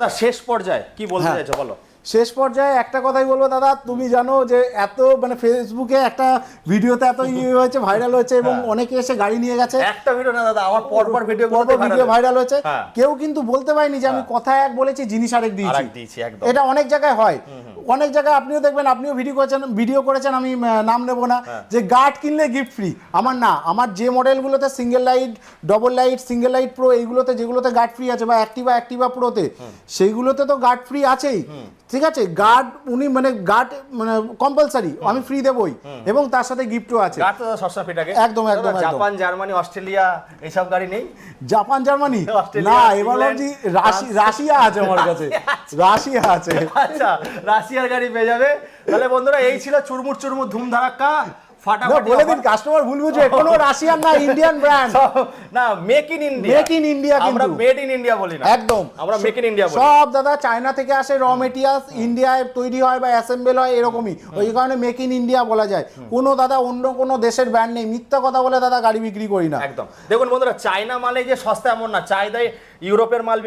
দাদা শেষ পর্যায়ে কি বলতে চাইছো বলো। শেষ পর্যায়ে একটা কথাই বলবো দাদা, তুমি জানো যে এত মানে ফেসবুকে একটা ভিডিওতে এত হয়েছে, ভাইরাল হয়েছে এবং অনেকে এসে গাড়ি নিয়ে গেছে। একটা ভিডিও না দাদা, আমার পরপর ভিডিও ভাইরাল হয়েছে, কেউ কিন্তু বলতে পারেনি যে আমি কথা এক বলেছি জিনিস আরেক দিয়েছি। এটা অনেক জায়গায় হয়, অনেক জায়গায় আপনিও দেখবেন, আপনিও ভিডিও করেছেন, আমি নাম নেব না, যে গার্ড কিনলে গিফট ফ্রি। আমার না, আমার যে মডেলগুলোতে single light, double light, single light pro, এইগুলোতে যেগুলোতে গার্ড ফ্রি আছে, বা অ্যাক্টিভা প্রোতে সেইগুলোতে তো গার্ড ফ্রি আছেই, ঠিক আছে। গার্ড উনি মানে গার্ড মানে কম্পালসারি, আমি ফ্রি দেবই, এবং তার সাথে গিফটও আছে। গার্ড তো সবসময় ফ্রি থাকে। একদম। জাপান, জার্মানি, অস্ট্রেলিয়া এইসব গাড়ি নেই? জাপান, জার্মানি না, এবার ভাবছি রাশিয়া আছে আমার কাছে, রাশিয়া আছে। আচ্ছা, রাশিয়ার গাড়ি পেয়ে যাবে। তাহলে বন্ধুরা এই ছিল চুরমুর ধুম ধারাক্কা। বলে দিন, কাস্টমার ভুল বুঝে, কোনো রাশিয়ান না, ইন্ডিয়ান ব্র্যান্ড না, make in India. Make in India, আমরা মেড ইন ইন্ডিয়া বলি না, একদম আমরা মেক ইন ইন্ডিয়া বলি। সব দাদা চায়না থেকে আসে, র মেটেরিয়ালস ইন্ডিয়ায় তৈরি হয় বা অ্যাসেম্বল হয়, এরকমই। ওই কারণে মেক ইন ইন্ডিয়া বলা যায়। কোনো দাদা অন্য কোনো দেশের ব্র্যান্ড নেই, মিথ্যা কথা বলে দাদা গাড়ি বিক্রি করি না। একদম। দেখুন বন্ধুরা, চায়না মালে যে সস্তা এমন না, চায়নায় ইউরোপের মাল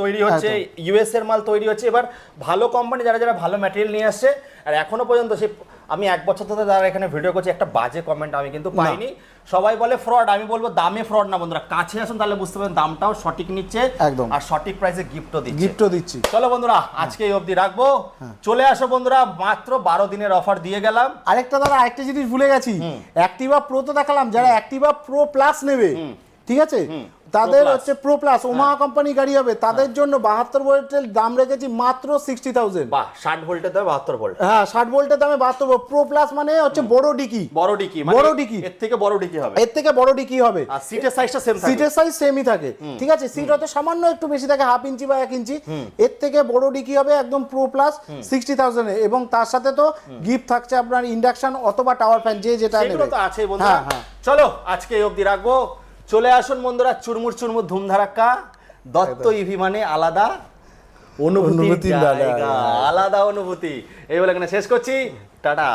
তৈরি হচ্ছে, ইউএস এর মাল তৈরি হচ্ছে। এবার ভালো কোম্পানি যারা ভালো ম্যাটেরিয়াল নিয়ে আসছে, আর এখনো পর্যন্ত সেই আমি 1 বছর ধরে যারা এখানে ভিডিও করছি, একটা বাজে কমেন্ট আমি কিন্তু পাইনি। সবাই বলে ফ্রড, আমি বলবো দামে ফ্রড না বন্ধুরা, কাছে আসুন তাহলে বুঝতে পারবেন দামটাও সঠিক নিচ্ছে, একদম, আর সঠিক প্রাইসে গিফটও দিচ্ছি। চলো বন্ধুরা, আজকে এই অবধি রাখবো। চলে আসো বন্ধুরা, মাত্র 12 দিনের অফার দিয়ে গেলাম। আরেকটা জিনিস ভুলে গেছি, অ্যাক্টিভা প্রো তো দেখালাম, যারা অ্যাক্টিভা প্রো প্লাস নেবে, ঠিক আছে, তাদের হচ্ছে প্রো প্লাস ওমাহা কোম্পানি গাড়ি হবে, তাদের জন্য 72 ভোল্টের দাম রেখেছি মাত্র 60,000। বাহ, 60 ভোল্টের দামে 72 ভোল্ট। হ্যাঁ, 60 ভোল্টের দামে 72। প্রো প্লাস মানে হচ্ছে বড় ডিকি, এর থেকে বড় ডিকি হবে, আর সিটের সাইজটা সেম থাকে, সিটের সাইজ সেমই থাকে, ঠিক আছে। সিট হয়তো সামান্য একটু বেশি থাকে, 1/2 ইঞ্চি বা 1 ইঞ্চি, এর থেকে বড় ডিকি হবে, একদম প্রো প্লাস 60,000 এ। এবং তার সাথে তো গিফট থাকছে আপনার ইন্ডাকশন অথবা টাওয়ার ফ্যান, যেটা নেবে, সেগুলো তো আছে বন্ধুরা। চলো আজকে এই অবধি রাখবো। চলে আসুন বন্ধুরা, চুরমুর ধুম ধারাক্কা। দত্ত ইভি মানে আলাদা অনুভূতি, আলাদা অনুভূতি। এই বলে এখানে শেষ করছি, টাটা।